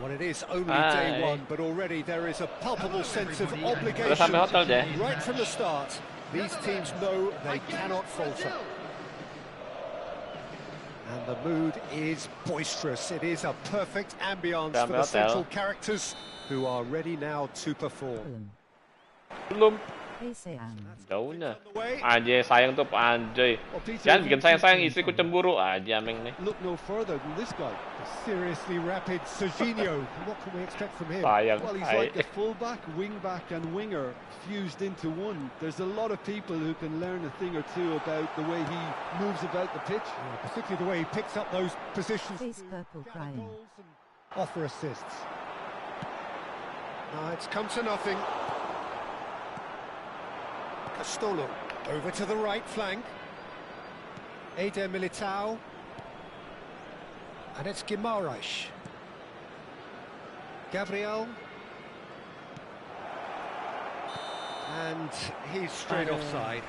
Well, it is only day one, but already there is a palpable sense of obligation right from the start. These teams know they cannot falter. And the mood is boisterous. It is a perfect ambience for the central characters who are ready now to perform. Jauh nya. Anjay, sayang tuh Anjay. Jangan bikin sayang-sayang istriku cemburu aja Meng nih. Look no further than this guy. Seriously rapid Serginho. What can we expect from him? Sayang. Well, he's like a fullback, wingback and winger fused into one. There's a lot of people who can learn a thing or two about the way he moves about the pitch. Yeah, particularly the way he picks up those positions. Offer assists. No, it's come to nothing. Castolo over to the right flank. Eder Militao. And it's Guimaraes. Gabriel. And he's straight offside.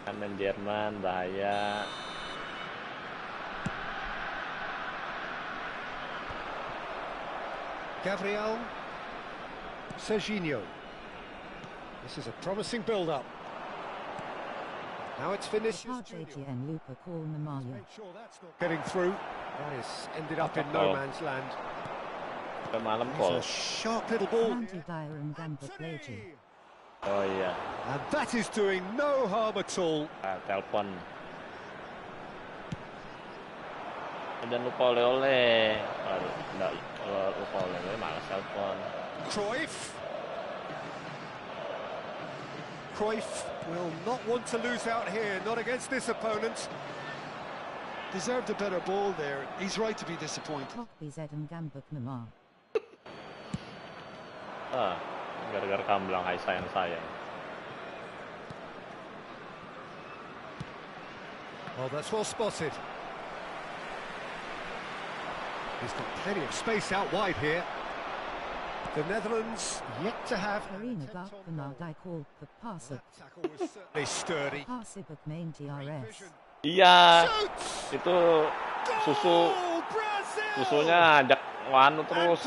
Pemain Jerman bahaya. Gabriel. Serginho. This is a promising build-up. Now it's finished. Getting through. That is ended up in no man's land. It's a sharp little ball. Oh yeah. And that is doing no harm at all. Telepon. Dan lupa oleh-oleh. Enggak lupa oleh-oleh malas telepon. Cruyff will not want to lose out here, not against this opponent. Deserved a better ball there. He's right to be disappointed. Gara-gara kamu bilang hai sayang-sayang. Well, that's well spotted. He's got plenty of space out wide here. The Netherlands yet to have. They sturdy. Iya, itu susunya ajak wanu terus.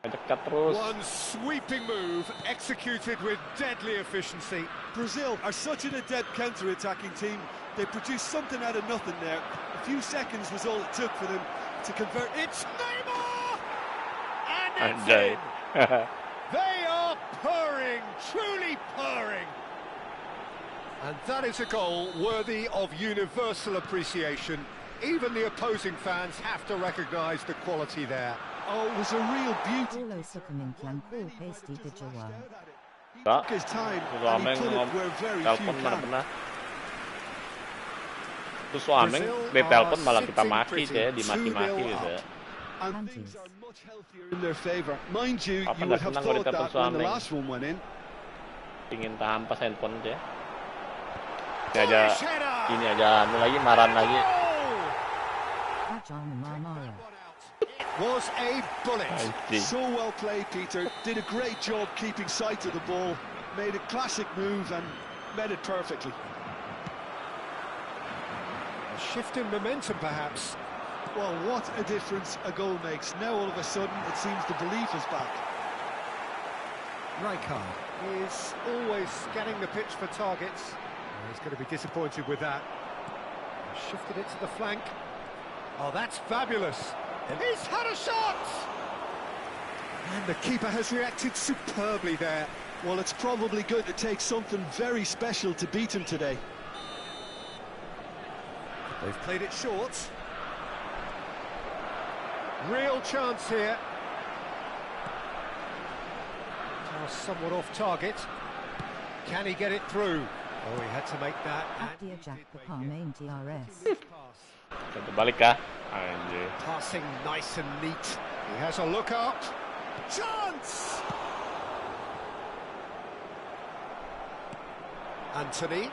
Ajak cut terus. One sweeping move executed with deadly efficiency. Brazil are such an adept counter-attacking team. They produced something out of nothing there. A few seconds was all it took for them to convert. It's Neymar! And it's in! They are purring, truly purring. And that is a goal worthy of universal appreciation. Even the opposing fans have to recognise the quality there. Oh, it was a real beauty. He took his time and he put it where very few can. Terus Ameng ditelepon malah kita maki deh, dimaki-maki gitu. And things are much healthier in their favor. Mind you, you would have thought that when the last one went in. Pingin hampas handphone aja. Ini aja, lagi maran lagi. Was a bullet. So well played, Peter. Did a great job keeping sight of the ball. Made a classic move and met it perfectly. A shift in momentum, perhaps. Well, what a difference a goal makes. Now, all of a sudden, it seems the belief is back. Rijkaard is always scanning the pitch for targets. He's going to be disappointed with that. Shifted it to the flank. Oh, that's fabulous. He's had a shot! And the keeper has reacted superbly there. Well, it's probably going to take something very special to beat him today. They've played it short. Real chance here. Now somewhat off target. Can he get it through? Oh, he had to make that. Balik kah? Passing nice and neat. He has a look up. Chance! Anthony.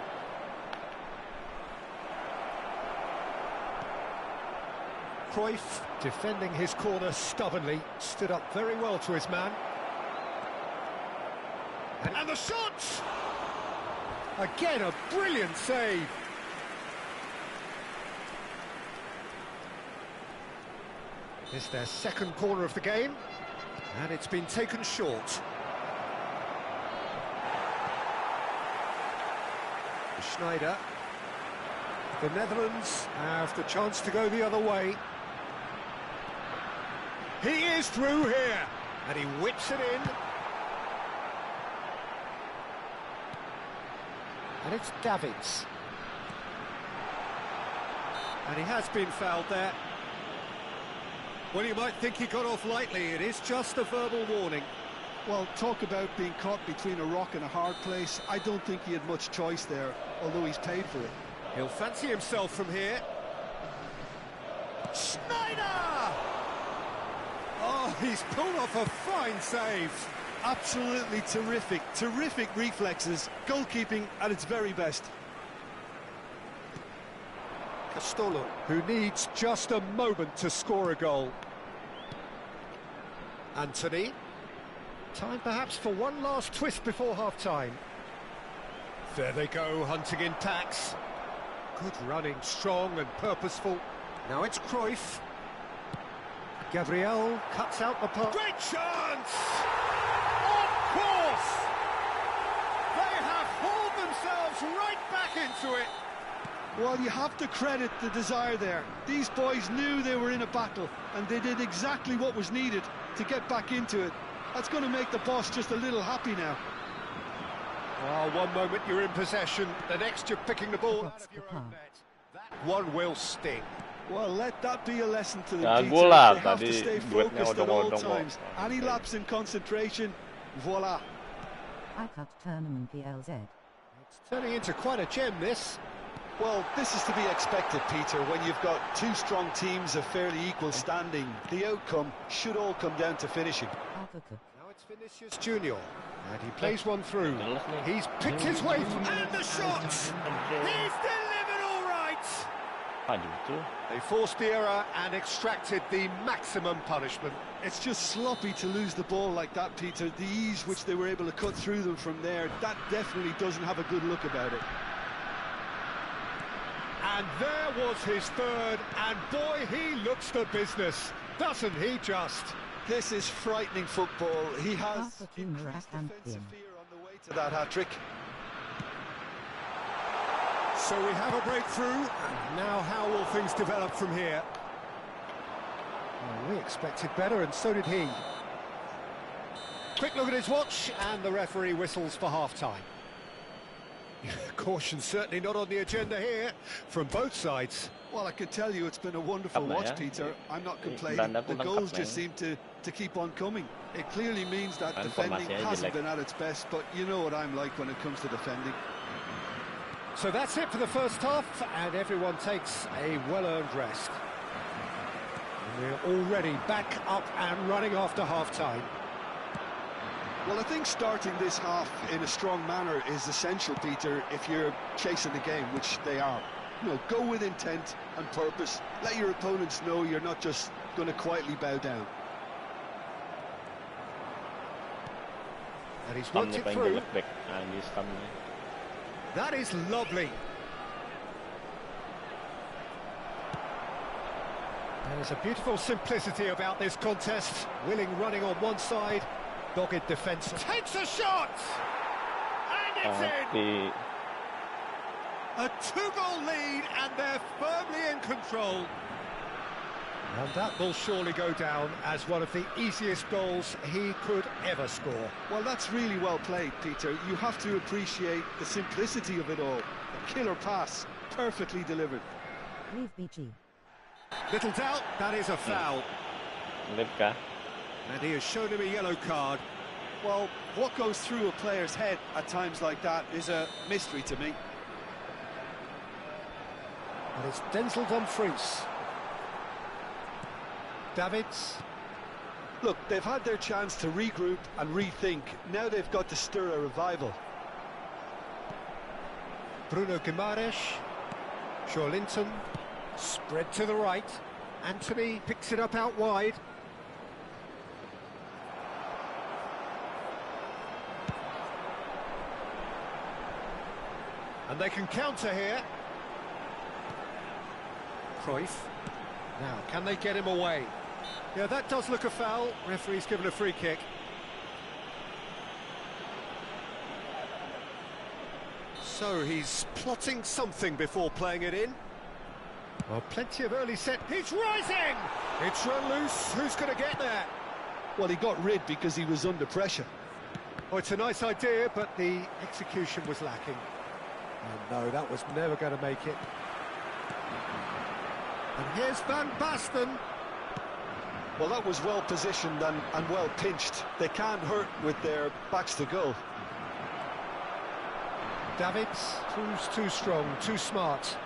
Cruyff defending his corner stubbornly, stood up very well to his man. And the shot! Again, a brilliant save. It's their second corner of the game, and it's been taken short. Schneider. The Netherlands have the chance to go the other way. He is through here, and he whips it in. And it's Davids. And he has been fouled there. Well, you might think he got off lightly. It is just a verbal warning. Well, talk about being caught between a rock and a hard place. I don't think he had much choice there, although he's paid for it. He'll fancy himself from here. Schneider! Oh, he's pulled off a fine save. Absolutely terrific. Terrific reflexes. Goalkeeping at its very best. Castolo, who needs just a moment to score a goal. Anthony. Time perhaps for one last twist before half-time. There they go, hunting in packs. Good running, strong and purposeful. Now it's Cruyff. Gabriel cuts out the pass. Great chance! Of course! They have hauled themselves right back into it. Well, you have to credit the desire there. These boys knew they were in a battle, and they did exactly what was needed to get back into it. That's going to make the boss just a little happy now. Well, one moment you're in possession, the next you're picking the ball out of your own net. That one will sting. Well, let that be a lesson to them. Gol lah they have to tadi, stay duetnya focused at all odong-odong times. kok. Any lapse in concentration, voila. iCut Tournament BLZ. It's turning into quite a gem, this. Well, this is to be expected, Peter, when you've got two strong teams of fairly equal standing. The outcome should all come down to finishing. Now it's Vinicius Junior, and he plays one through. He's picked his way through, and the shot! He's delivered all right! They forced the error and extracted the maximum punishment. It's just sloppy to lose the ball like that, Peter. The ease which they were able to cut through them from there, that definitely doesn't have a good look about it. And there was his third, and boy, he looks the business, doesn't he just? This is frightening football. He has increased defensive fear on the way to that hat-trick. So we have a breakthrough, and now how will things develop from here? Well, we expected better, and so did he. Quick look at his watch, and the referee whistles for half-time. Caution certainly not on the agenda here, from both sides. Well, I can tell you it's been a wonderful watch, Peter. I'm not complaining. The goals just seem to keep on coming. It clearly means that defending hasn't been at its best, but you know what I'm like when it comes to defending. So that's it for the first half, and everyone takes a well-earned rest. And we're already back up and running after half-time. Well, I think starting this half in a strong manner is essential, Peter, if you're chasing the game, which they are. You know, go with intent and purpose. Let your opponents know you're not just going to quietly bow down. And he's worked it through. And That is lovely. There's a beautiful simplicity about this contest. Willing running on one side, dogged defence. Takes a shot! And it's in! A two-goal lead, and they're firmly in control. And that will surely go down as one of the easiest goals he could ever score. Well, that's really well played, Peter. You have to appreciate the simplicity of it all. A killer pass, perfectly delivered. Leave BG. Little doubt, that is a foul. And he has shown him a yellow card. Well, what goes through a player's head at times like that is a mystery to me. And it's Denzel Dumfries. Davids. Look, they've had their chance to regroup and rethink. Now they've got to stir a revival. Bruno Guimaraes. Joelinton. Spread to the right. Anthony picks it up out wide. And they can counter here. Cruyff. Now, can they get him away? Yeah, that does look a foul. Referee's given a free kick. So he's plotting something before playing it in. Well, plenty of early set. He's rising! It's run loose. Who's going to get there? Well, he got rid because he was under pressure. Oh, it's a nice idea, but the execution was lacking. Oh, no, that was never going to make it. And here's Van Basten. Well, that was well positioned and well pinched. They can't hurt with their backs to goal. Davids proves too strong, too smart.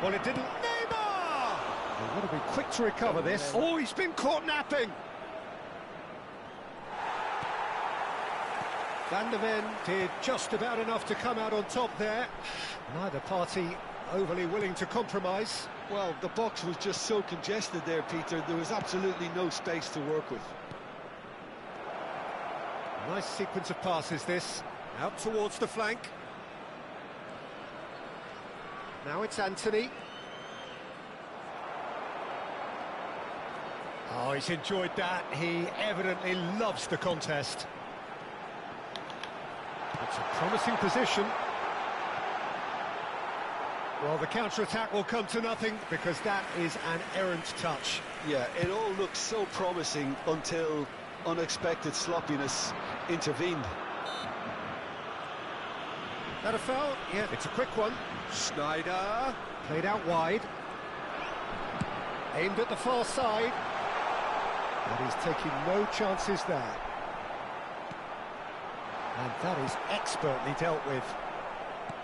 Well, it didn't. Neymar! They've got to be quick to recover this. Oh, he's been caught napping. Van der Ven did just about enough to come out on top there. Neither party overly willing to compromise. Well, the box was just so congested there, Peter. There was absolutely no space to work with. Nice sequence of passes, this. Out towards the flank. Now it's Anthony. Oh, he's enjoyed that. He evidently loves the contest. It's a promising position. Well, the counter-attack will come to nothing because that is an errant touch. Yeah, it all looked so promising until unexpected sloppiness intervened. That a foul? Yeah, it's a quick one. Schneider, played out wide. Aimed at the far side. But he's taking no chances there. And that is expertly dealt with.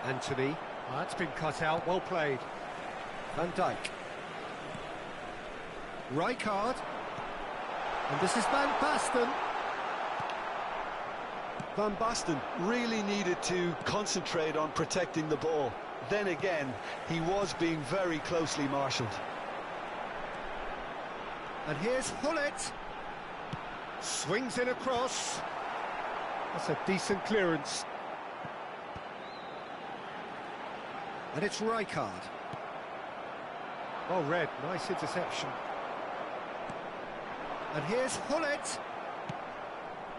Anthony. Oh, that's been cut out, well played. Van Dijk. Rijkaard. And this is Van Basten. Van Basten really needed to concentrate on protecting the ball. Then again, he was being very closely marshalled. And here's Hullet. Swings in across. That's a decent clearance. And it's Rijkaard. Well read, nice interception. And here's Hullet.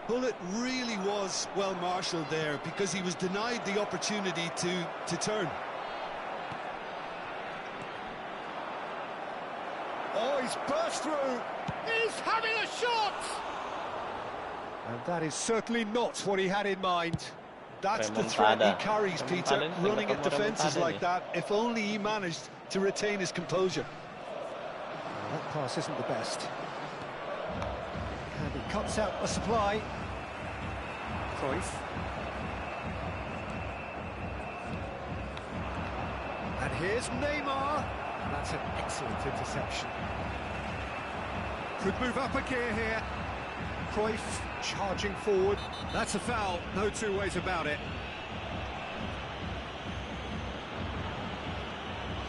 Hullet really was well marshalled there because he was denied the opportunity to turn. Oh, he's burst through. He's having a shot! And that is certainly not what he had in mind. That's the threat he carries, Peter, running at defences like that. If only he managed to retain his composure. Well, that pass isn't the best. And he cuts out the supply. Cruyff. And here's Neymar. That's an excellent interception. Could move up a gear here. Cruyff charging forward. That's a foul, no two ways about it.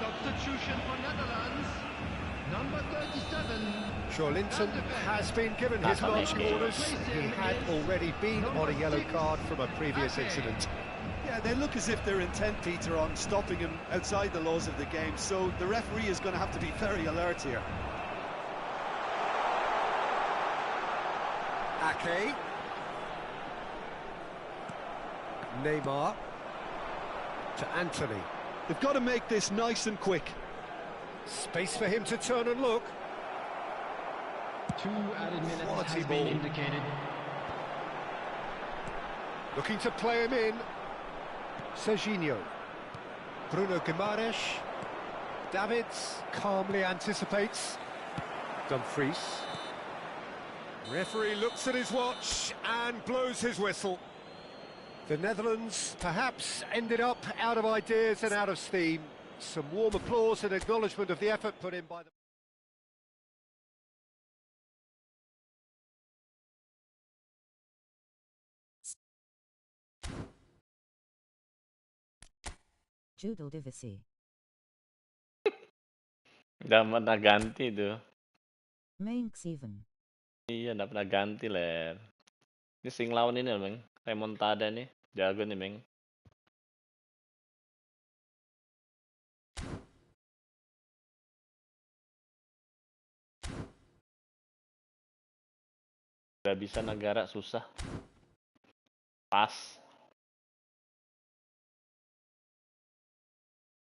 Substitution for Netherlands, number 37. Joelinton has been given his marching orders. He had already been on a yellow card from a previous incident. Yeah, they look as if they're intent, Peter, on stopping him outside the laws of the game, so the referee is going to have to be very alert here. Ake. Neymar. To Anthony. They've got to make this nice and quick. Space for him to turn and look. 2 added minutes Quality has been ball. indicated. Looking to play him in. Serginho. Bruno Guimaraes. Davids calmly anticipates. Dumfries. Referee looks at his watch and blows his whistle. The Netherlands perhaps ended up out of ideas and out of steam. Some warm applause and acknowledgement of the effort put in by the... Divisi. Dapat naganti tuh. Main Xiven. Iya, dapat naganti ler. Ini sing lawan ini Meng. Remontada nih. Jago nih Meng. Gak bisa negara susah. Pas.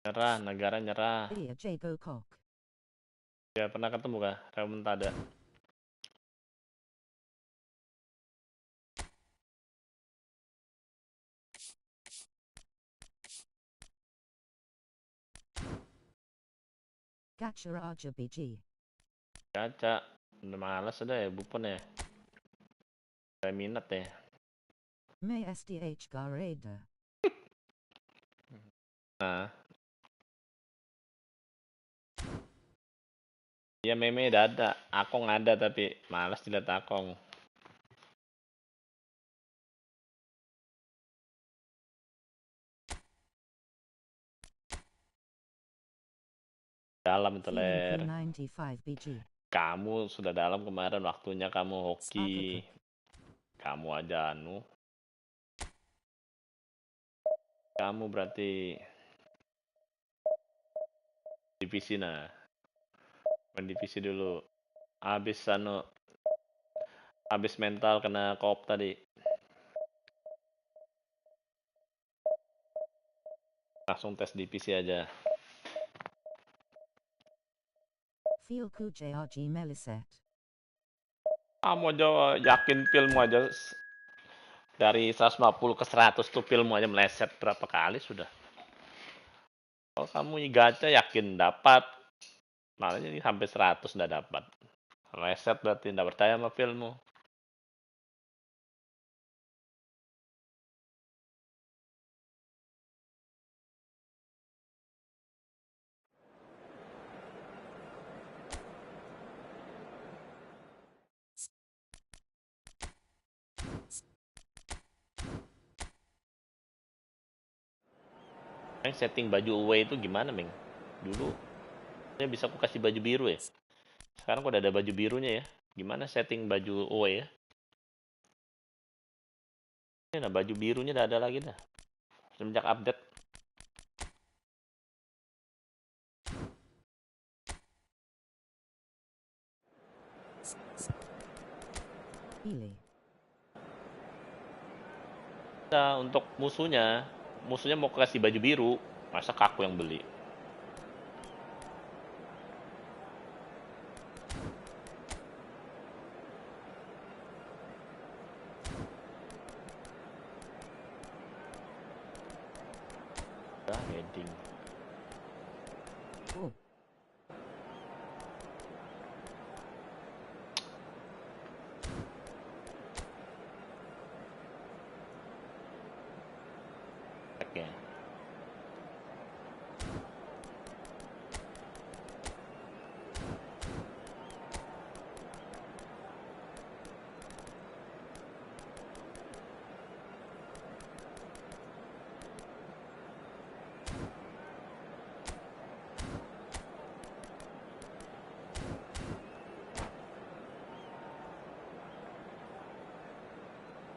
Nyerah, negara nyerah. Iya Jago Cock. Ya pernah ketemu kah? Remontada. Gacha Raja BG. Caca. Udah malas udah ya, bupon ya. Gak minat ya. May SDH Gareda. Nah. Ya meme udah ada. Akong ada tapi malas dilihat Akong. Dalam itu ler. 95 BG. Kamu sudah dalam kemarin, waktunya kamu hoki. Sparkle. Kamu aja anu. Kamu berarti divisi nah. Main divisi dulu. Habis mental kena koop tadi. Langsung tes divisi aja. Feelku JRG Meliset. Kamu aja yakin filmmu aja dari 150 ke 100 tuh filmmu aja meleset berapa kali sudah. Kalau kamu gacha yakin dapat, malah ini sampai 100 udah dapat. Meleset berarti tidak percaya sama filmmu. Setting baju away itu gimana, Meng? Dulu saya bisa aku kasih baju biru ya. Sekarang udah ada baju birunya ya. Gimana setting baju away ya? Nah, baju birunya udah ada lagi dah. Semenjak update. Pilih. Nah, untuk musuhnya mau kasih baju biru, masa kaku yang beli? Heading. Oh. Oke.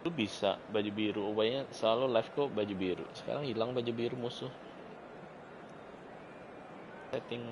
Lu bisa baju biru away-nya selalu live kok baju biru. Sekarang hilang baju biru musuh. Setting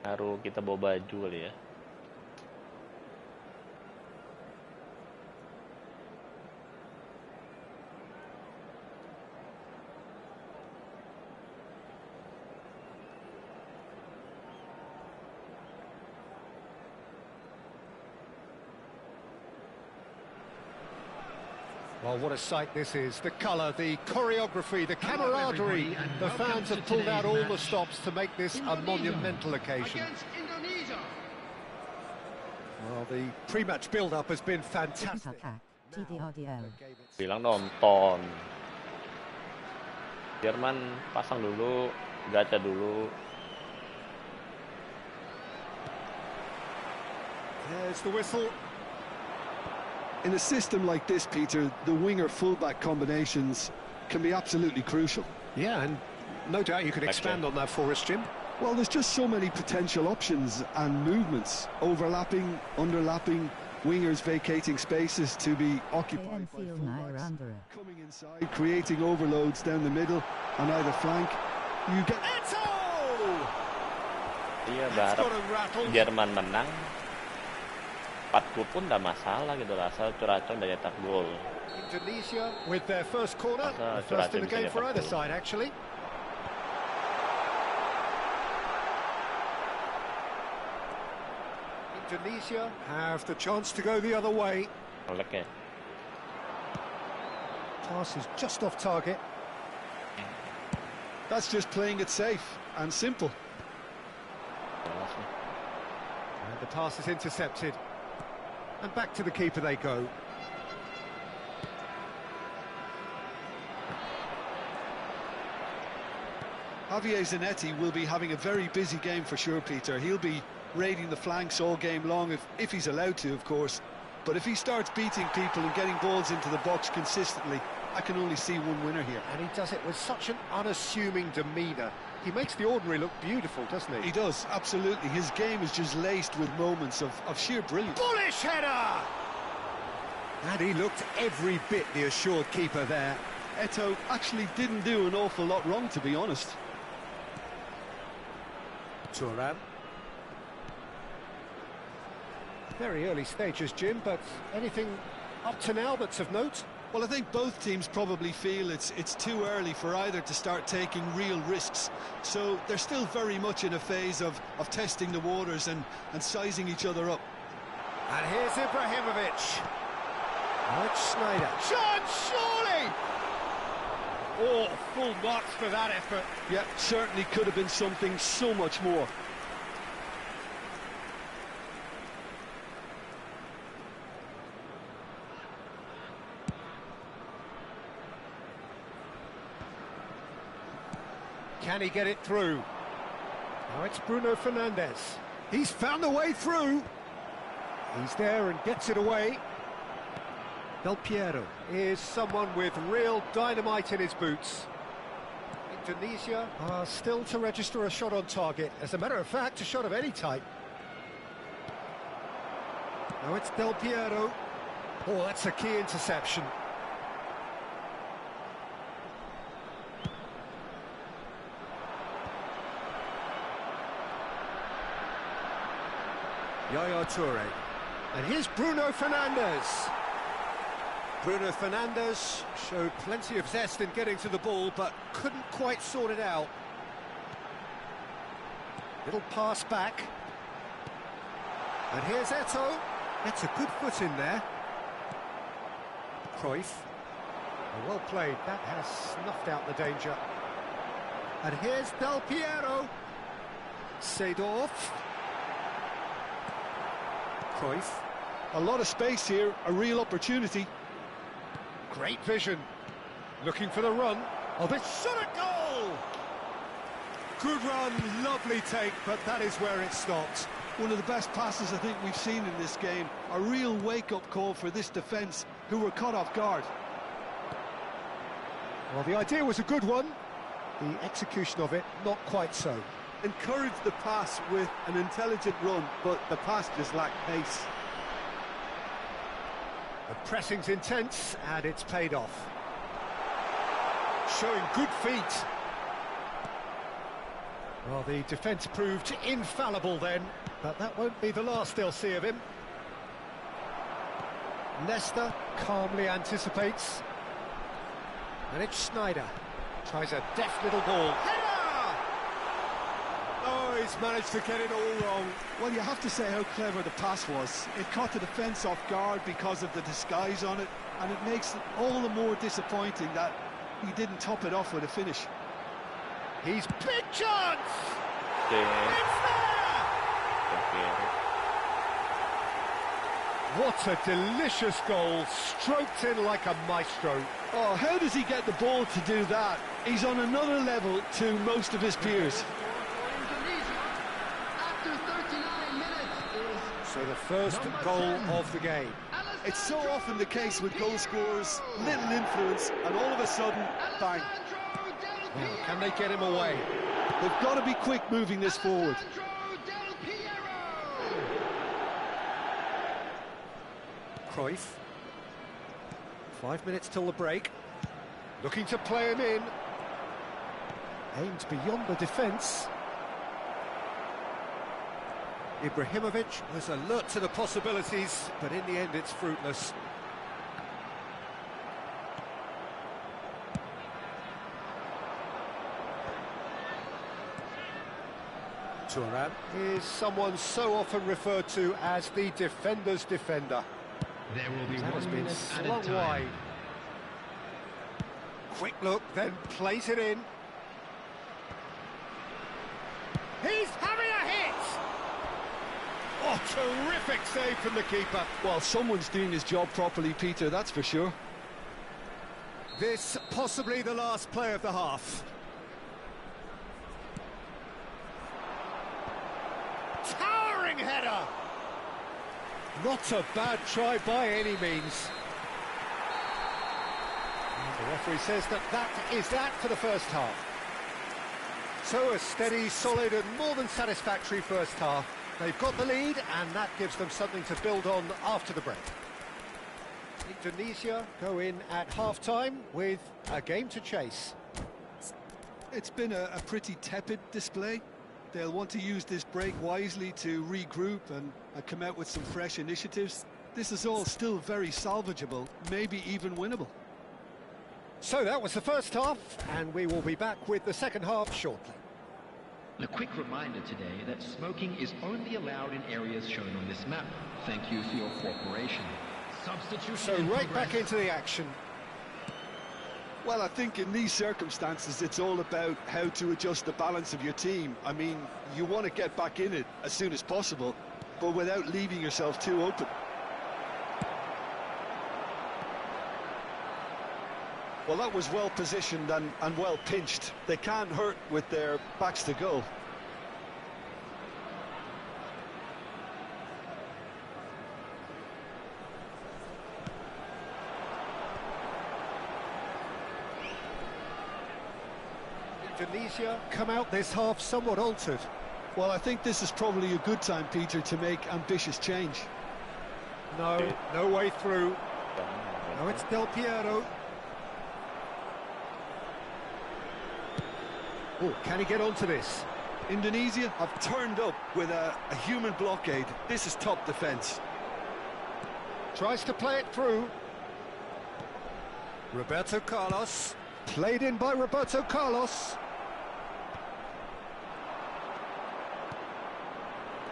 harus kita bawa baju kali ya. Well, what a sight this is. The colour, the choreography, the camaraderie. The fans have pulled out all the stops to make this a monumental occasion. Against Indonesia. Well, the pre-match build-up has been fantastic. TDRDL. Bilang nonton. Jerman pasang dulu, gacha dulu. There's the whistle. In a system like this, Peter, the winger-fullback combinations can be absolutely crucial. Yeah, and no doubt you can expand on that for us, Jim. Well, there's just so many potential options and movements, overlapping, underlapping, wingers vacating spaces to be occupied by fullbacks, coming inside, creating overloads down the middle on either flank. You get... Iya, berharap Jerman menang. 4 gol pun udah masalah gitu lah, asal Curacao udah nyetak gol. Indonesia with their first corner, the first in the game for either side actually. Indonesia have the chance to go the other way. Olek ya. Pass is just off target. That's just playing it safe and simple. And the pass is intercepted. And back to the keeper they go. Javier Zanetti will be having a very busy game for sure, Peter. He'll be raiding the flanks all game long, if he's allowed to, of course. But if he starts beating people and getting balls into the box consistently, I can only see one winner here. And he does it with such an unassuming demeanour. He makes the ordinary look beautiful, doesn't he? He does, absolutely. His game is just laced with moments of sheer brilliance. Bullish header! And he looked every bit the assured keeper there. Eto'o actually didn't do an awful lot wrong, to be honest. Thuram. Very early stages, Jim, but anything up to now that's of note? Well, I think both teams probably feel it's too early for either to start taking real risks. So they're still very much in a phase of testing the waters and sizing each other up. And here's Ibrahimovic. Alex Schneider. Chance, surely! Oh, full marks for that effort. Yeah, certainly could have been something so much more. Can he get it through? Now it's Bruno Fernandes. He's found the way through. He's there and gets it away. Del Piero is someone with real dynamite in his boots. Indonesia are still to register a shot on target. As a matter of fact, a shot of any type. Now it's Del Piero. Oh, that's a key interception. Yaya Toure. And here's Bruno Fernandes. Bruno Fernandes showed plenty of zest in getting to the ball, but couldn't quite sort it out. Little pass back. And here's Eto'o. That's a good foot in there. Cruyff. Oh, well played. That has snuffed out the danger. And here's Del Piero. Seedorf. Cruyff. A lot of space here, a real opportunity. Great vision. Looking for the run. Oh, this shot at goal! Good run, lovely take, but that is where it stopped. One of the best passes I think we've seen in this game. A real wake-up call for this defence, who were caught off guard. Well, the idea was a good one. The execution of it, not quite so. Encouraged the pass with an intelligent run, but the pass just lacked pace. The pressing's intense, and it's paid off. Showing good feet. Well, the defence proved infallible then, but that won't be the last they'll see of him. Nesta calmly anticipates. And it's Schneider. Tries a deft little ball. Header! Oh, he's managed to get it all wrong. Well, you have to say how clever the pass was. It caught the defence off guard because of the disguise on it, and it makes it all the more disappointing that he didn't top it off with a finish. He's big chance! Oke. It's there! Oke. What a delicious goal, stroked in like a maestro. Oh, how does he get the ball to do that? He's on another level to most of his peers. After 39 minutes So the first Number goal 10. of the game. It's so often the case with goal scorers, little influence, and all of a sudden, bang. Now, can they get him away? They've got to be quick moving this forward. Cruyff. 5 minutes till the break. Looking to play him in. Aimed beyond the defence. Ibrahimovic was alert to the possibilities, but in the end it's fruitless. Thuram is someone so often referred to as the defender's defender. There will be That has 1 been minute slung added time. wide. Quick look, then plays it in. He's having a hit! Oh, terrific save from the keeper. Well, someone's doing his job properly, Peter, that's for sure. This possibly the last play of the half. Towering header! Not a bad try by any means. And the referee says that is that for the first half. So a steady, solid and more than satisfactory first half. They've got the lead and that gives them something to build on after the break. Indonesia go in at half-time with a game to chase. It's been a pretty tepid display. They'll want to use this break wisely to regroup and come out with some fresh initiatives. This is all still very salvageable, maybe even winnable. So that was the first half, and we will be back with the second half shortly. A quick reminder today that smoking is only allowed in areas shown on this map. Thank you for your cooperation. Substitution So in right progress. back into the action. Well, I think in these circumstances, it's all about how to adjust the balance of your team. I mean, you want to get back in it as soon as possible, but without leaving yourself too open. Well, that was well positioned and well pinched. They can't hurt with their backs to goal. Indonesia come out this half somewhat altered. Well, I think this is probably a good time, Peter, to make ambitious change. No way through. Now it's Del Piero. Oh, can he get onto this? Indonesia have turned up with a human blockade. This is top defence. Tries to play it through. Roberto Carlos. Played in by Roberto Carlos.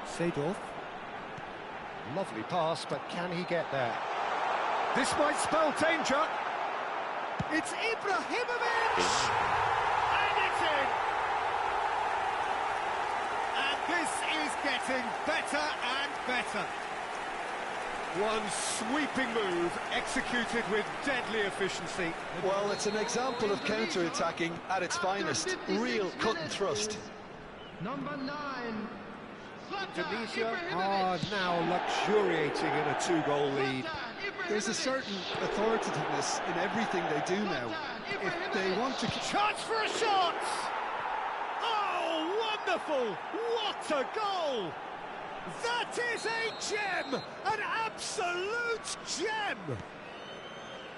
Seedorf. Lovely pass, but can he get there? This might spell danger. It's Ibrahimovic! And it's in! And this is getting better and better. One sweeping move, executed with deadly efficiency. Well, it's an example of counter-attacking at its finest. Real cut and thrust. Number 9. Indonesia are now luxuriating in a two-goal lead. There's a certain authoritativeness in everything they do now. If they want to... Chance for a shot! Oh, wonderful! What a goal! That is a gem! An absolute gem!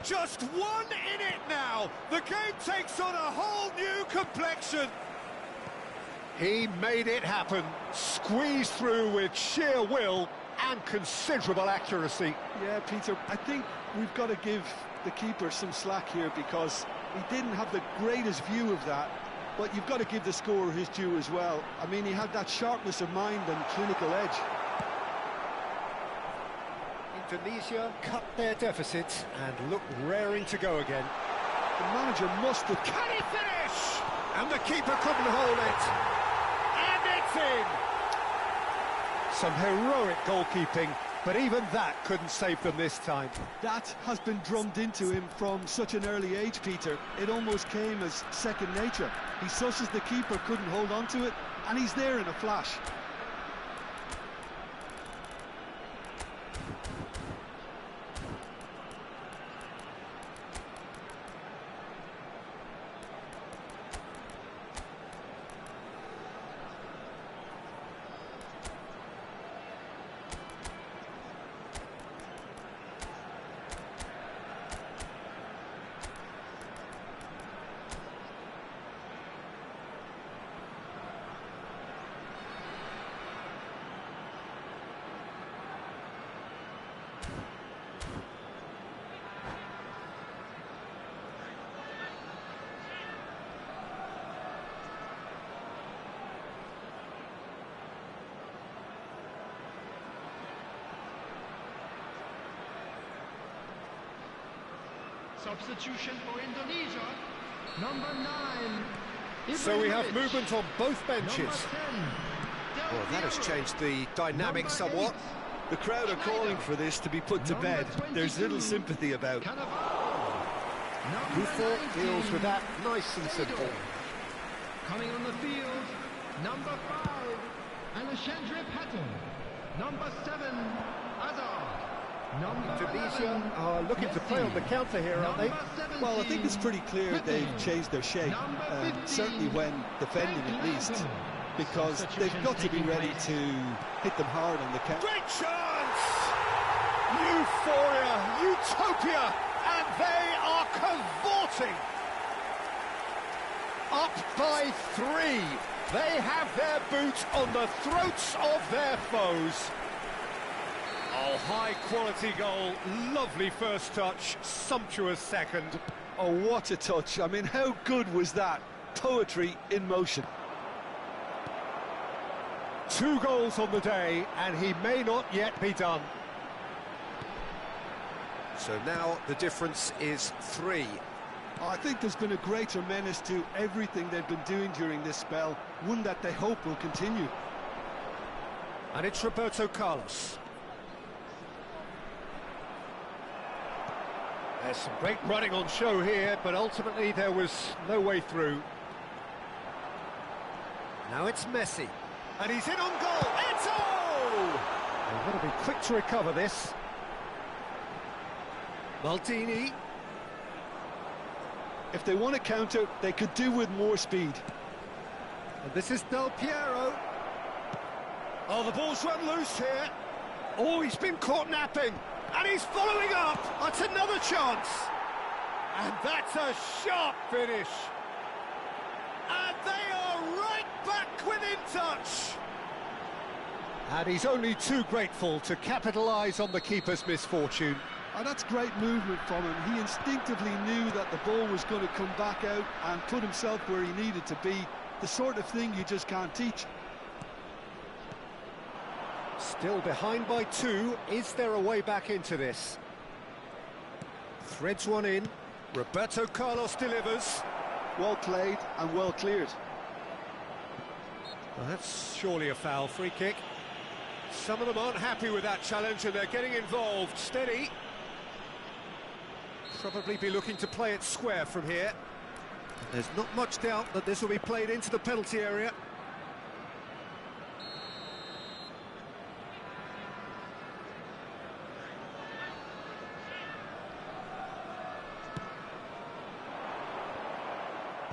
Just one in it now! The game takes on a whole new complexion! He made it happen, squeezed through with sheer will and considerable accuracy. Yeah, Peter, I think we've got to give the keeper some slack here because he didn't have the greatest view of that, but you've got to give the scorer his due as well. I mean, he had that sharpness of mind and clinical edge. Indonesia cut their deficit and look raring to go again. The manager must have... Can he finish? And the keeper couldn't hold it. And it's in. Some heroic goalkeeping, but even that couldn't save them this time. That has been drummed into him from such an early age, Peter. It almost came as second nature. He susses the keeper couldn't hold on to it, and he's there in a flash. Substitution for Indonesia. Number 9. So we have Ibrahimovic. movement on both Number benches. 10. Well, that has changed the dynamic Number somewhat. 8. The crowd are calling for this to be put to bed. There's little sympathy about. Buffon deals with that nice and simple. Coming on the field, number 5, Alexandre Pato. Number 7, Hazard. Number Divisi 11, are looking to play on the counter here, aren't they? Number 17, Well, I think it's pretty clear they've changed their shape, Number 15, certainly when defending at least, because they've got to be ready to hit them hard on the counter. Great chance! Euphoria, utopia, and they are cavorting. Up by 3. They have their boot on the throats of their foes. Oh, high-quality goal, lovely first touch, sumptuous second. Oh, what a touch. I mean, how good was that? Poetry in motion. 2 goals on the day, and he may not yet be done. So now the difference is 3. I think there's been a greater menace to everything they've been doing during this spell, one that they hope will continue. And it's Roberto Carlos. There's some great running on show here, but ultimately there was no way through. Now it's Messi. And he's in on goal. Eto'o! They've got to be quick to recover this. Maldini. If they want to counter, they could do with more speed. And this is Del Piero. Oh, the ball's run loose here. Oh, he's been caught napping. And he's following up. That's another chance. And that's a sharp finish. And they are right back within touch. And he's only too grateful to capitalise on the keeper's misfortune. Oh, that's great movement from him. He instinctively knew that the ball was going to come back out and put himself where he needed to be. The sort of thing you just can't teach. Still behind by 2. Is there a way back into this? Threads one in. Roberto Carlos delivers. Well played and well cleared. Well, that's surely a foul. Free kick. Some of them aren't happy with that challenge and they're getting involved. Steady. Probably be looking to play it square from here. There's not much doubt that this will be played into the penalty area.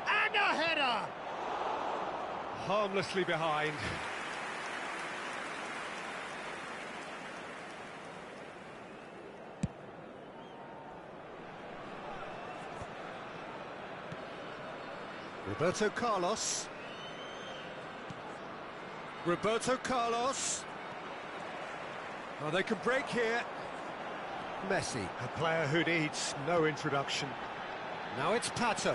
And a header! Harmlessly behind. Roberto Carlos. Roberto Carlos. Oh, they can break here. Messi, a player who needs no introduction. Now it's Pato.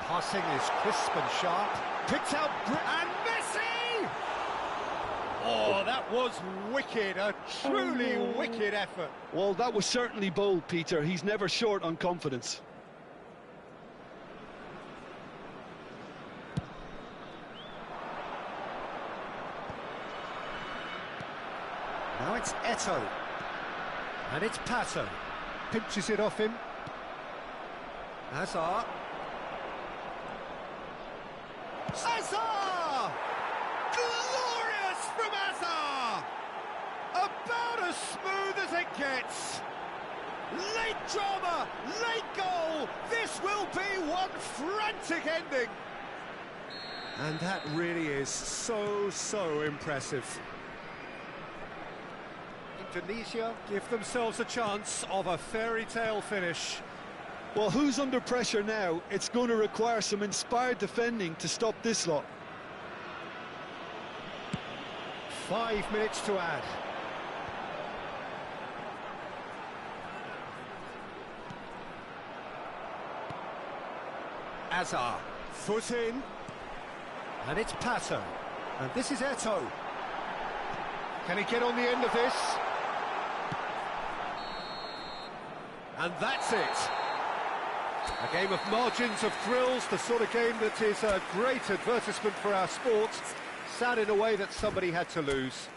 Passing is crisp and sharp. Picked out, and Messi! Oh, that was wicked, a truly wicked effort. Well, that was certainly bold, Peter. He's never short on confidence. Now it's Eto. And it's Pato. Pinches it off him. Hazard. Hazard! Glorious from Hazard! About as smooth as it gets. Late drama, late goal. This will be one frantic ending. And that really is so impressive. Indonesia give themselves a chance of a fairy tale finish. Well, who's under pressure now? It's going to require some inspired defending to stop this lot. 5 minutes to add. Hazard, foot in, and it's Pato, and this is Eto. Can he get on the end of this? And that's it. A game of margins, of thrills, the sort of game that is a great advertisement for our sport. Sad in a way that somebody had to lose.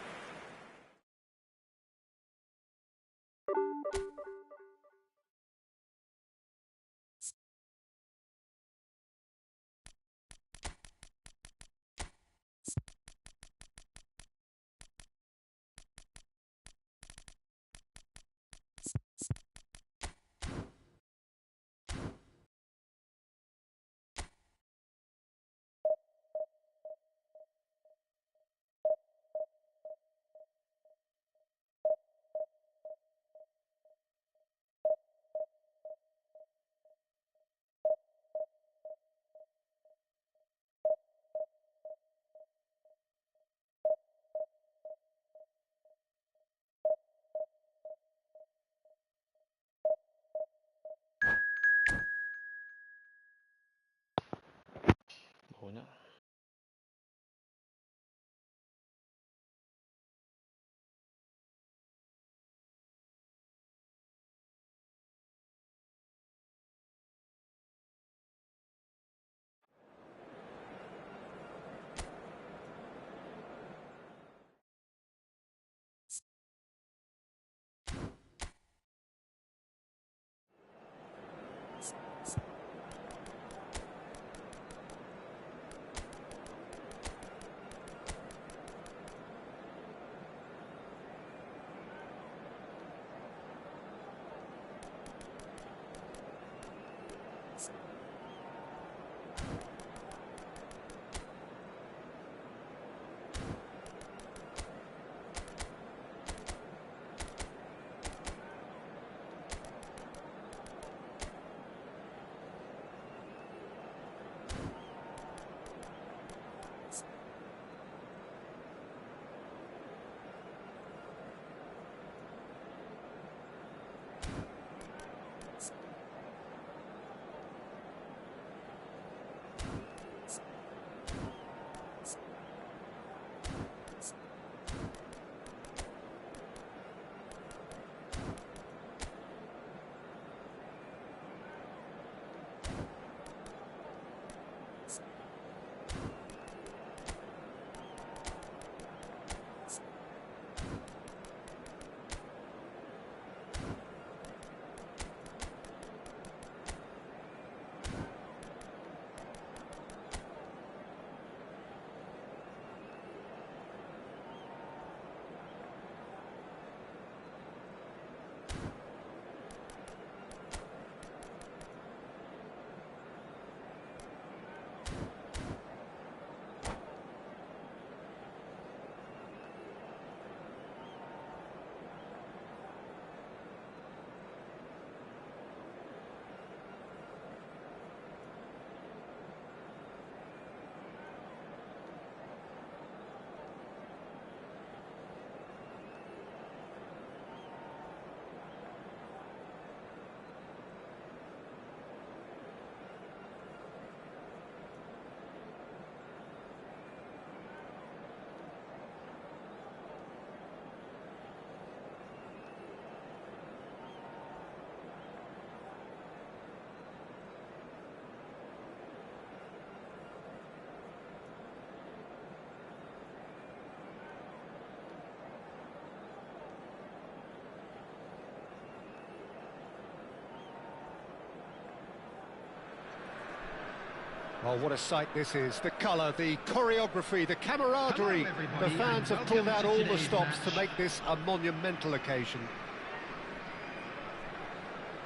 Oh, what a sight this is. The colour, the choreography, the camaraderie. Hello, The everybody, fans and have pulled out welcome all to the today's stops to match. make this a monumental occasion.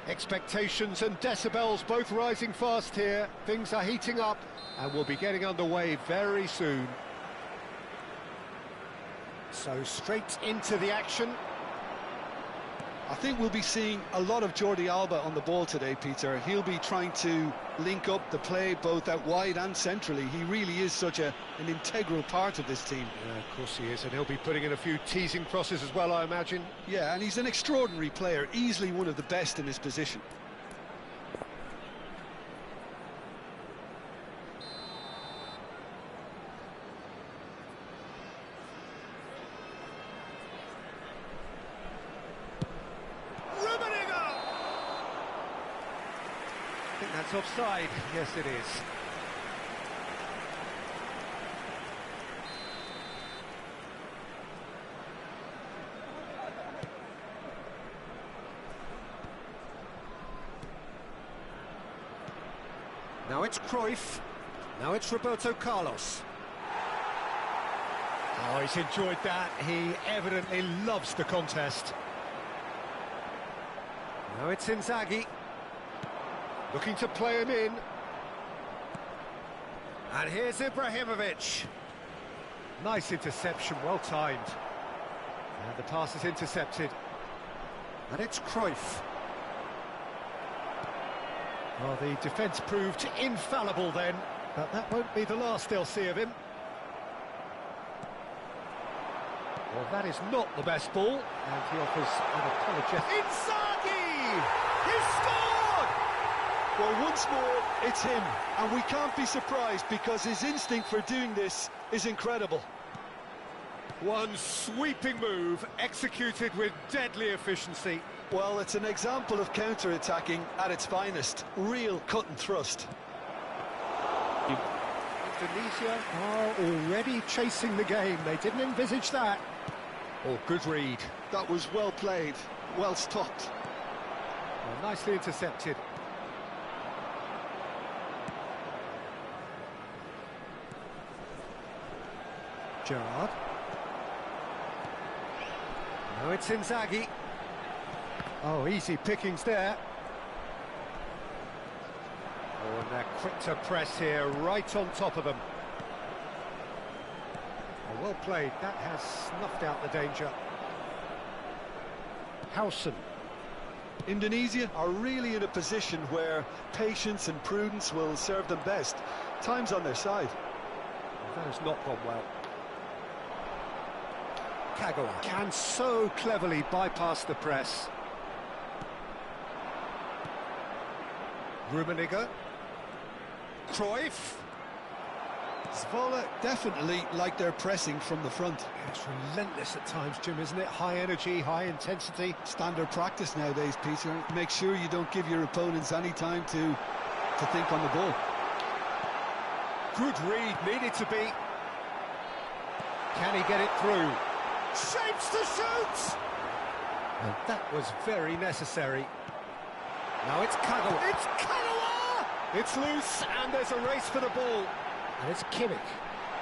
Expectations and decibels both rising fast here. Things are heating up and we'll be getting underway very soon. So straight into the action. I think we'll be seeing a lot of Jordi Alba on the ball today, Peter. He'll be trying to link up the play both out wide and centrally. He really is such an integral part of this team. Yeah, of course he is, and he'll be putting in a few teasing crosses as well, I imagine. Yeah, and he's an extraordinary player, easily one of the best in his position. I think that's offside. Yes, it is. Now it's Cruyff. Now it's Roberto Carlos. Oh, he's enjoyed that. He evidently loves the contest. Now it's Inzaghi. Looking to play him in. And here's Ibrahimovic. Nice interception, well timed. And the pass is intercepted. And it's Cruyff. Well, the defence proved infallible then, but that won't be the last they'll see of him. Well, that is not the best ball, and he offers an apologetic. Inzaghi! He's scored! Well, once more, it's him, and we can't be surprised because his instinct for doing this is incredible. One sweeping move, executed with deadly efficiency. Well, it's an example of counter-attacking at its finest. Real cut and thrust. Indonesia are already chasing the game. They didn't envisage that. Oh, good read. That was well played, well stopped. Well, nicely intercepted. Gerrard. Now it's Inzaghi. Oh, easy pickings there. Oh, and they're quick to press here, right on top of them. Oh, well played. That has snuffed out the danger. Howson. Indonesia are really in a position where patience and prudence will serve them best. Time's on their side. That has not gone well. Kagawa can so cleverly bypass the press. Rummenigge. Cruyff. Zvola definitely like their pressing from the front. It's relentless at times, Jim, isn't it? High energy, high intensity. Standard practice nowadays, Peter. Make sure you don't give your opponents any time to think on the ball. Good read, needed to be. Can he get it through? Shapes to shoot! And that was very necessary. Now it's Kagawa. It's Kagawa! It's loose, and there's a race for the ball. And it's Kimmich.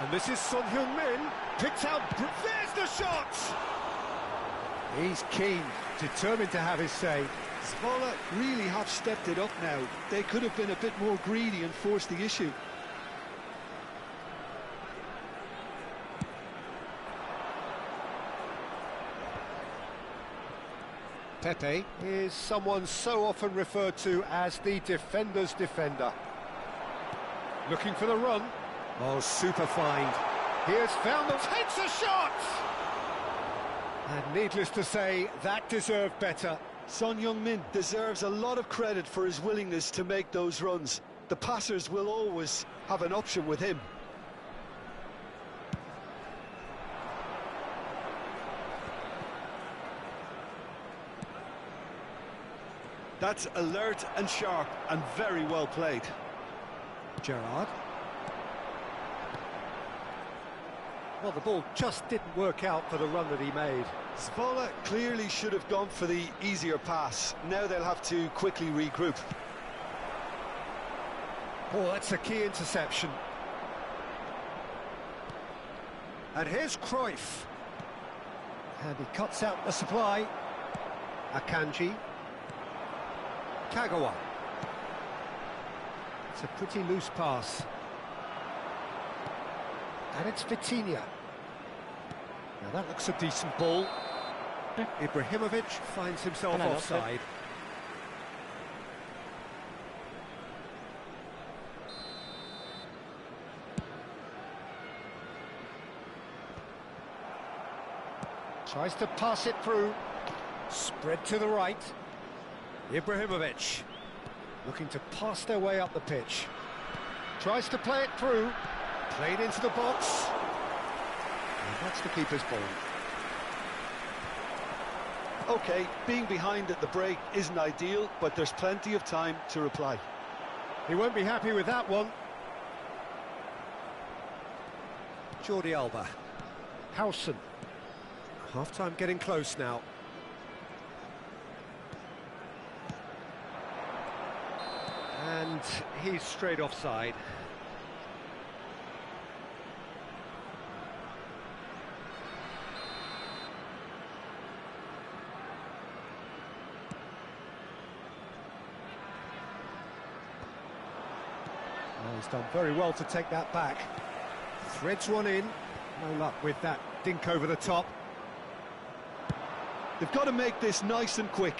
And this is Son Heung-min. Picked out. There's the shot! He's keen, determined to have his say. Zvola really have stepped it up now. They could have been a bit more greedy and forced the issue. Pepe is someone so often referred to as the defender's defender. Looking for the run. Oh, super find. He has found them. Takes a shot! And needless to say, that deserved better. Son Heung-min deserves a lot of credit for his willingness to make those runs. The passers will always have an option with him. That's alert and sharp and very well played. Gerrard. Well, the ball just didn't work out for the run that he made. Zvola clearly should have gone for the easier pass. Now they'll have to quickly regroup. Oh, that's a key interception. And here's Cruyff. And he cuts out the supply. Akanji. Kagawa. It's a pretty loose pass. And it's Vitinha. Now that looks a decent ball. Ibrahimovic finds himself offside. Tries to pass it through. Spread to the right. Ibrahimovic looking to pass their way up the pitch. Tries to play it through. Played into the box. And that's the keeper's ball. Okay, being behind at the break isn't ideal, but there's plenty of time to reply. He won't be happy with that one. Jordi Alba. Howson. Half-time getting close now. And he's straight offside. Well, he's done very well to take that back. Threads one in. No luck with that dink over the top. They've got to make this nice and quick.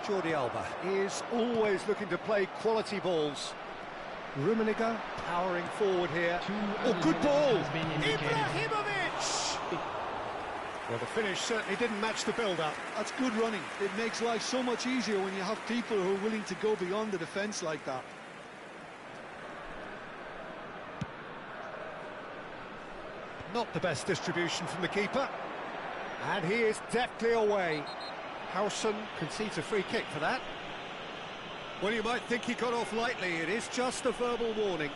Jordi Alba is always looking to play quality balls. Rummenigge powering forward here. Oh, good ball! Ibrahimovic! Well, the finish certainly didn't match the build-up. That's good running. It makes life so much easier when you have people who are willing to go beyond the defence like that. Not the best distribution from the keeper. And he is deftly away. Howson concedes a free kick for that. Well, you might think he got off lightly. It is just a verbal warning.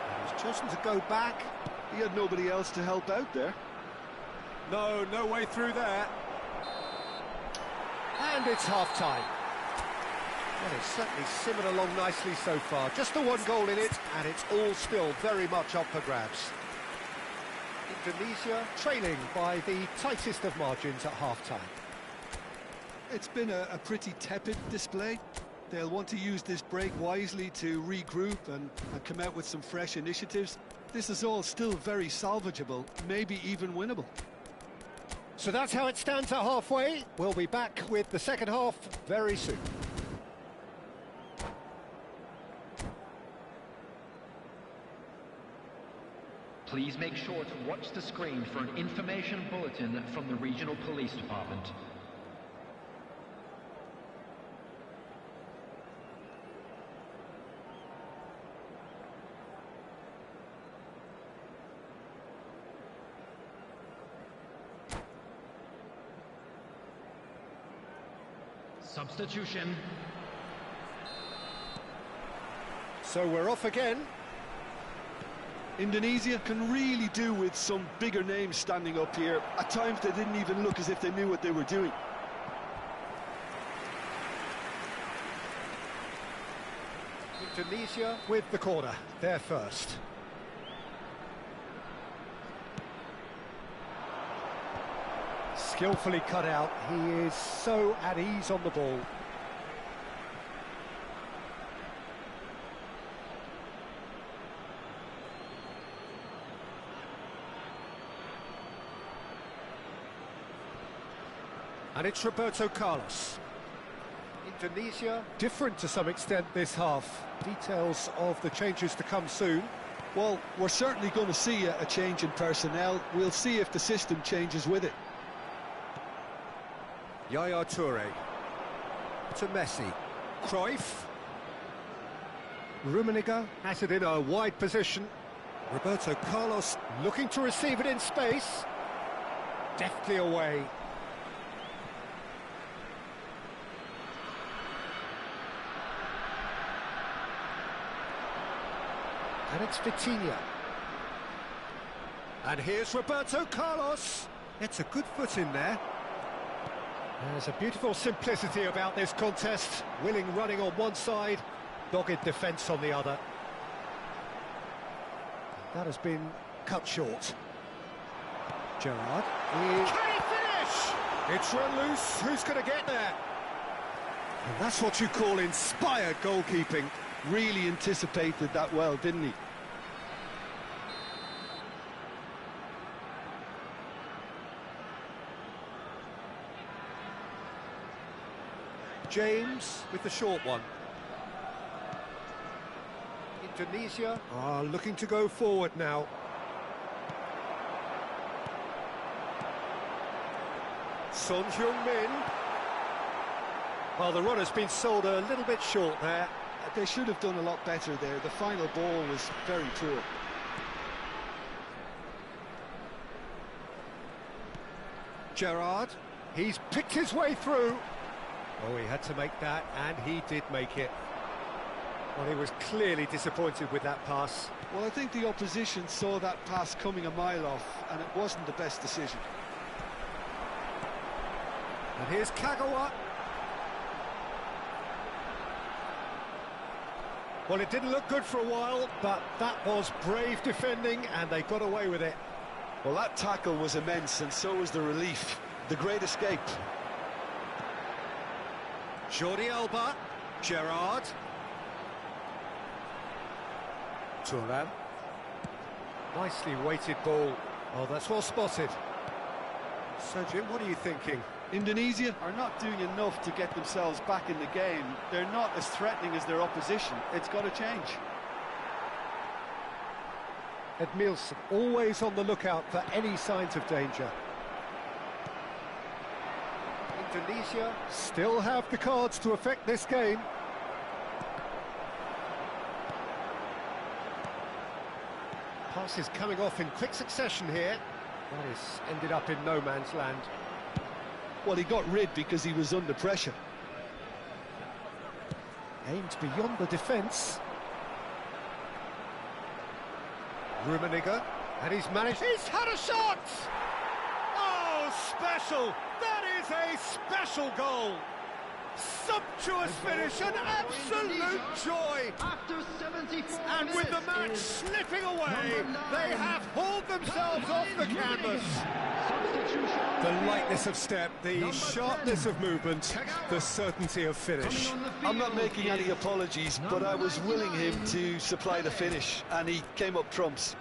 And he's chosen to go back. He had nobody else to help out there. No way through there. And it's half-time. Well, it's certainly simmered along nicely so far. Just the one goal in it, and it's all still very much up for grabs. Indonesia trailing by the tightest of margins at half-time. It's been a pretty tepid display. They'll want to use this break wisely to regroup and come out with some fresh initiatives. This is all still very salvageable, maybe even winnable. So that's how it stands at halfway. We'll be back with the second half very soon. Please make sure to watch the screen for an information bulletin from the Regional Police Department. Substitution. So we're off again. Indonesia can really do with some bigger names standing up here. At times they didn't even look as if they knew what they were doing. Indonesia with the corner. They're first. Skillfully cut out. He is so at ease on the ball. And it's Roberto Carlos. Indonesia, different to some extent this half. Details of the changes to come soon. Well, we're certainly going to see a change in personnel. We'll see if the system changes with it. Yaya Toure to Messi. Cruyff. Rummenigge has it in a wide position. Roberto Carlos looking to receive it in space. Deftly away. And it's Vitinha. And here's Roberto Carlos. It's a good foot in there. There's a beautiful simplicity about this contest. Willing running on one side, dogged defence on the other. That has been cut short. Gerrard. Can he finish? It's run loose. Who's going to get there? And that's what you call inspired goalkeeping. Really anticipated that well, didn't he? James with the short one. Indonesia are looking to go forward now. Son Heung-min. Well, the run has been sold a little bit short there. They should have done a lot better there. The final ball was very poor. Gerrard, he's picked his way through. Oh, he had to make that, and he did make it. Well, he was clearly disappointed with that pass. Well, I think the opposition saw that pass coming a mile off, and it wasn't the best decision. And here's Kagawa. Well, it didn't look good for a while, but that was brave defending, and they got away with it. Well, that tackle was immense, and so was the relief. The great escape. Jordi Alba, Gerrard. Thuram. Nicely weighted ball. Oh, that's well spotted. So, Jim, what are you thinking? Indonesia are not doing enough to get themselves back in the game. They're not as threatening as their opposition. It's got to change. Edmilson, always on the lookout for any signs of danger. Indonesia still have the cards to affect this game. Passes coming off in quick succession here. That is ended up in no man's land. Well, he got rid because he was under pressure. Aimed beyond the defence. Rummenigge, and he's managed... He's had a shot! Oh, special! That is a special goal! Sumptuous finish, an absolute joy! After 74 And with the match slipping away, they have hauled themselves off the canvas. The lightness of step, the sharpness of movement, the certainty of finish. I'm not making any apologies, but I was willing him to supply the finish, and he came up trumps.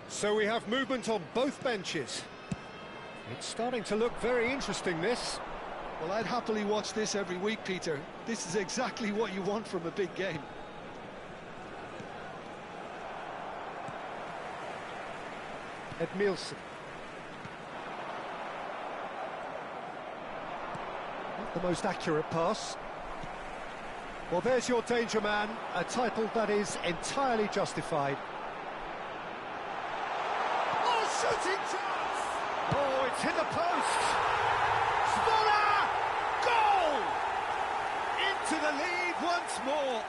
So we have movement on both benches. It's starting to look very interesting, this. Well, I'd happily watch this every week, Peter. This is exactly what you want from a big game. Edmilson. Not the most accurate pass. Well, there's your danger man, a title that is entirely justified. Shooting chance! Oh, it's hit the post! Smola! Goal! Into the lead once more.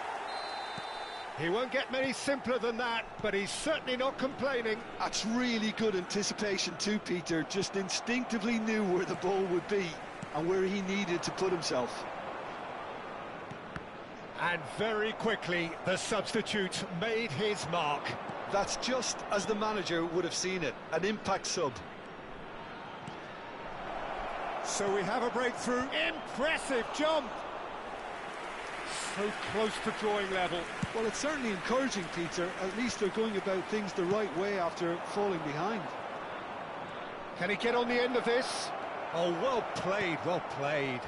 He won't get many simpler than that, but he's certainly not complaining. That's really good anticipation too, Peter. Just instinctively knew where the ball would be and where he needed to put himself. And very quickly, the substitute made his mark. That's just as the manager would have seen it, an impact sub. So we have a breakthrough. Impressive jump! So close to drawing level. Well, it's certainly encouraging, Peter. At least they're going about things the right way after falling behind. Can he get on the end of this? Oh, well played, well played.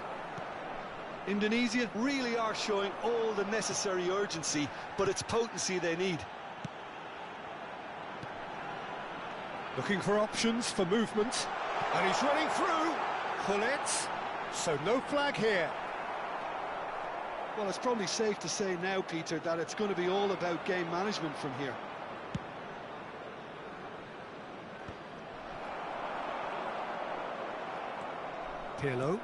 Indonesia really are showing all the necessary urgency, but it's potency they need. Looking for options for movement. And he's running through. Pull it. So no flag here. Well, it's probably safe to say now, Peter, that it's going to be all about game management from here. Pirlo.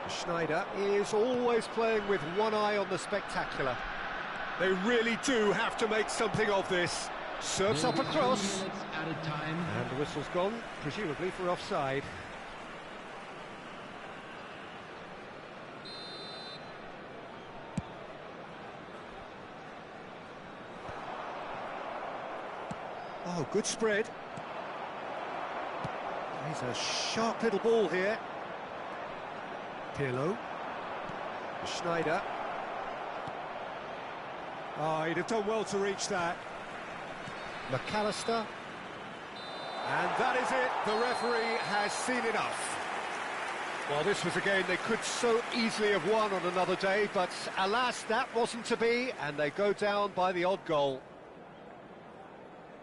Schneider is always playing with one eye on the spectacular. They really do have to make something of this. Serves up across. Added time. And the whistle's gone, presumably for offside. Oh, good spread. He's a sharp little ball here. Pirlo. Schneider. Oh, he'd have done well to reach that. McAllister. And that is it. The referee has seen enough. Well, this was a game they could so easily have won on another day, but alas, that wasn't to be, and they go down by the odd goal.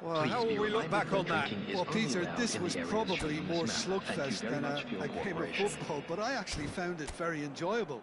Well, how will we look back on that? Well, Peter, this was probably more slugfest than a game of football, but I actually found it very enjoyable.